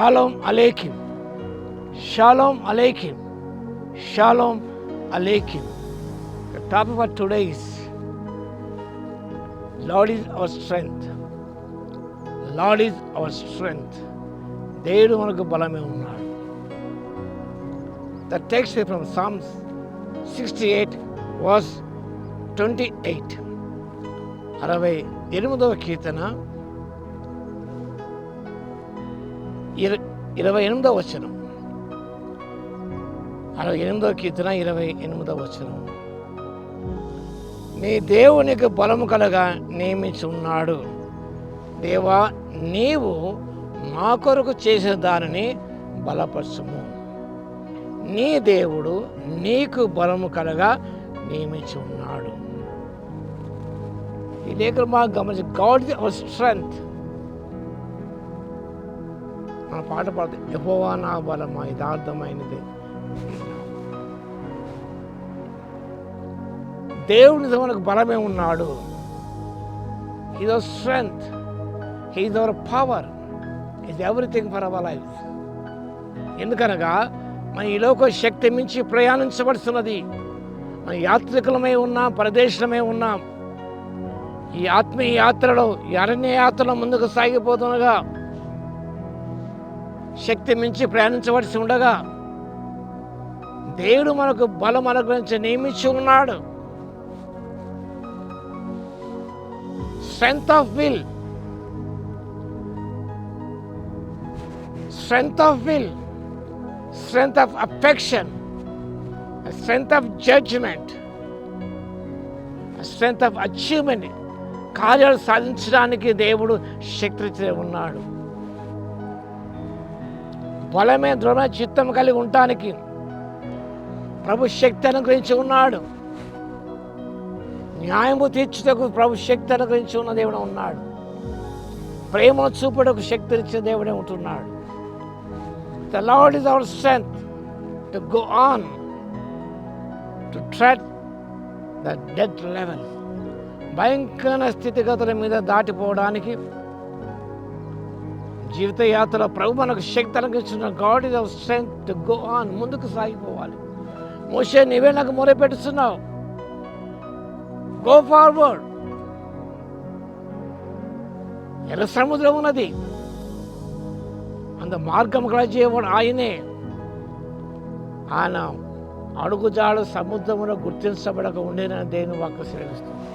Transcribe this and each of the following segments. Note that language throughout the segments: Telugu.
షాలోమ్ అలేకిం, షాలోమ్ అలేకిం, షాలోమ్ అలేకిం. The topic for today is Lord is our strength. Lord is our strength. దేవుడు మనకు బలమే ఉన్నాడు. The text is from Psalms 68 verse 28. 68వ కీర్తన 28వ వచనం. 68వ కీర్తన 28వ వచనం. నీ దేవునికి బలము కలగా నియమించి ఉన్నాడు. దేవా, నీవు మా కొరకు చేసిన దానిని బలపరచుము. నీ దేవుడు నీకు బలము కలగా నియమించి ఉన్నాడు. ఈ లేఖలు మాకు గమనించి, గాడ్ ఇస్ అవర్ స్ట్రెంగ్త్. మన పాట పాడుతుంది, యెహోవా నా బలమా యథార్థమైనది. దేవుని మనకు బలమే ఉన్నాడు. He's our strength, he's our power, is everything for our life. ఎందుకనగా మన ఈ లోక శక్తి మించి ప్రయాణించబడుతున్నది. మన యాత్రికులమై ఉన్నాం, పరదేశులమై ఉన్నాం. ఈ ఆత్మీయ యాత్రలో, ఈ అరణ్య యాత్రలో ముందుకు సాగిపోతుండగా శక్తి మించి ప్రయాణించవలసి ఉండగా దేవుడు మనకు బలం అనుగ్రహించి నియమించి ఉన్నాడు. Strength of will, strength of will, strength of affection, strength of judgement, strength of achievement. కార్యాలు సాధించడానికి దేవుడు శక్తితో ఉన్నాడు. బలమే దృఢ చిత్తం కలిగి ఉండటానికి ప్రభు శక్తి అనుగ్రహించి ఉన్నాడు. న్యాయము తీర్చుటకు ప్రభు శక్తి అనుగ్రహించి ఉన్న దేవుడు ఉన్నాడు. ప్రేమను చూపుటకు శక్తి ఇచ్చిన దేవుడే ఉంటున్నాడు. The Lord is our strength to go on, to tread the dead level. భయంకర స్థితిగతుల మీద దాటిపోవడానికి జీవిత యాత్రలో ప్రభు మనకు శక్తి అనుగ్రహించిన God is our strength to go on. ముందుకు సాగిపోవాలి. మోషే, నీవే నాకు మొరపెట్టుస్తున్నావు, గో ఫార్వర్డ్. ఎర్ర సముద్రం ఉన్నది, అంత మార్గం కలజేయవాడు ఆయనే. ఆయన అడుగుజాడు సముద్రములో గుర్తించబడక ఉండేనని దేవుని వాక్యం శ్రేణిస్తుంది.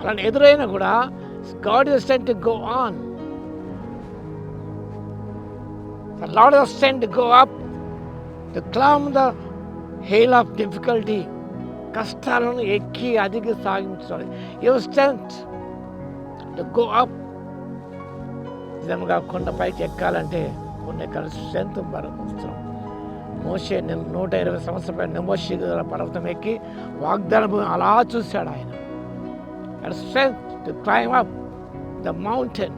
అలా ఎదురైనా కూడా God is strength to go on. The Lord is strength to go up, to climb the hill of difficulty. కష్టాలను ఎక్కి అదికి సాగించాలి. Your strength to go up. నిజంగా కొండపైకి ఎక్కాలంటే కొన్ని కలిసి స్ట్రెంత్ అవసరం. మోషే 120 సంవత్సరాల నెమోషి పర్వతం ఎక్కి వాగ్దానం అలా చూశాడు ఆయన. Strength to climb up the mountain.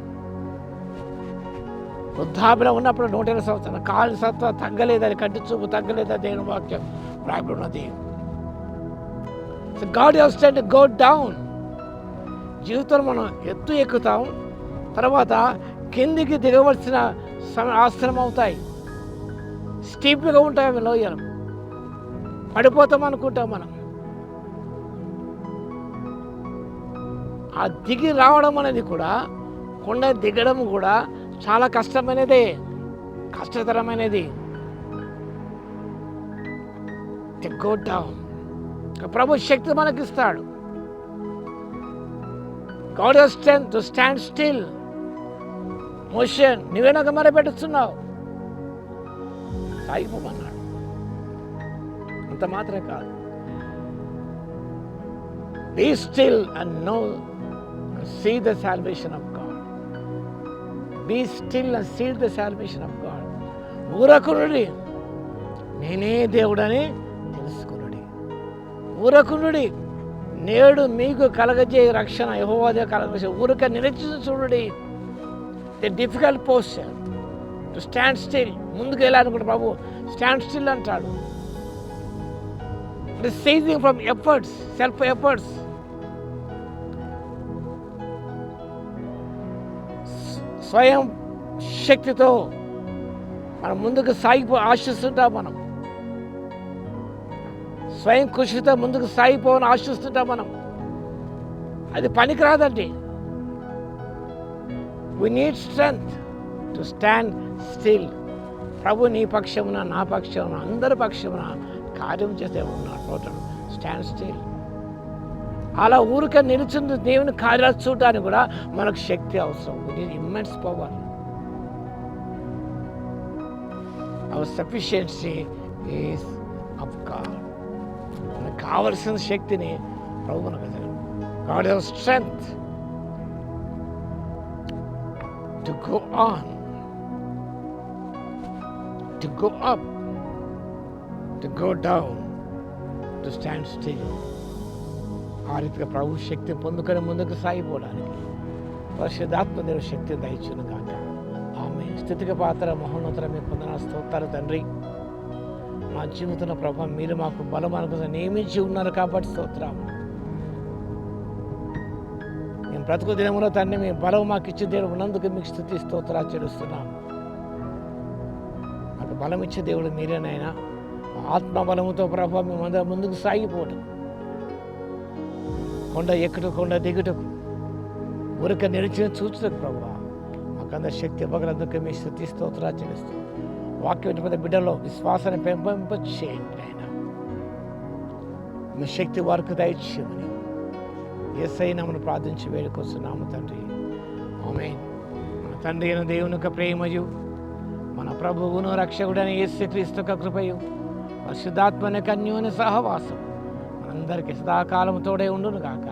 వృద్ధాభిలో ఉన్నప్పుడు 120 సంవత్సరాలు కాలు సత్వ తగ్గలేదని, కంటి చూపు తగ్గలేదని దేవుని వాక్యం రాయబడి ఉన్నది. God has strength to go down. జీవితంలో మనం ఎత్తు ఎక్కుతాం, తర్వాత కిందికి దిగవలసిన ఆశ్రమం అవుతాయి. స్టీప్గా ఉంటాయి అవి లోయలు. పడిపోతాం అనుకుంటాం మనం. ఆ దిగి రావడం అనేది కూడా, కొండ దిగడం కూడా చాలా కష్టమైనదే, కష్టతరమైనది. Go down. ప్రభు శక్తి మనకిస్తాడు. God has strength to stand still. Moshe, నువ్వే నాకు మొరపెట్టుతున్నావు, సాగిపోమన్నాడు. అంత మాత్రమే కాదు, be still and know and see the salvation of God. Be still and see the salvation of God. ఊరకునుడి, నేనే దేవుడని తెలుసుకునుడి. ఊరకునుడి, నేడు మీకు కలగజే రక్షణ యెహోవాదే కలగజే. ఊరక నిరీక్షించి చూడుడి. The difficult posture to stand still. ముందుకు వెళ్ళాలనుకుంటే ప్రభు స్టాండ్ స్టిల్ అంటాడు. It is ceasing from efforts, self efforts. స్వయం శక్తితో మనం ముందుకు ఆశిస్తుంటాం. మనం స్వయం కృషితో ముందుకు సాగిపోవాలని ఆశిస్తుంటాం. మనం అది పనికిరాదండి. We need strength to stand still. ప్రభు నీ పక్షమున, నా పక్షమున, అందరి పక్షమున కార్యం చేసే ఉన్నాడు. Total stand still. అలా ఊరికే నిలుచుంది దేవుని కార్యాలు చూడడానికి కూడా మనకు శక్తి అవసరం. We need immense power. Our sufficiency is of God. మనకు కావలసిన శక్తిని ప్రభు మనకు ఇచ్చాడు. God has strength to go on, to go up, to go down, to stand still. ఆ రీతిగా ప్రభు శక్తిని పొందుకొని ముందుకు సాగిపోవడానికి పరిశుద్ధాత్మ దేవుని శక్తిని దయచును కాక. ఆమె స్థితికి పాత్ర మహోన్నతర మీ పొందన స్తోత్రాలు తండ్రి. మా జీవితంలో ప్రభు మీరు మాకు బలం అనుకుని నియమించి ఉన్నారు కాబట్టి స్తోత్రం. మేము బ్రతుకు దినములో తండ్రి మీ బలం మాకు ఇచ్చే దేవుడు ఉన్నందుకు మీకు స్తుతి స్తోత్రాలు చెల్లిస్తున్నాం. మాకు బలం ఇచ్చే దేవుడు మీరేనైనా. ఆత్మ బలముతో ప్రభు మేమందరం ముందుకు సాగిపోవడం, కొండ ఎక్కుటకు కొండ దిగుటకు ఊరిక నిలిచిన చూచుటకు ప్రభు మాకందరి శక్తి ఇవ్వగలందుకు మీ స్తుతి స్తోత్రాలు చెల్లిస్తాం. వాక్యం పెద్ద బిడ్డలో విశ్వాసాన్ని పెంపొందించేయండి ఆయన. మీ శక్తి వారికి దయచేయమని యేసయ్య నామమున ప్రార్థించి వేడుకొస్తున్నాము తండ్రి. ఆమేన్. మన తండ్రి అయిన దేవుని యొక్క ప్రేమయు, మన ప్రభువును రక్షకుడైన యేసుక్రీస్తు యొక్క కృపయు, పరిశుద్ధాత్మ యొక్క అన్యోన్య సహవాసం మనందరికీ సదాకాలం తోడే ఉండును గాక.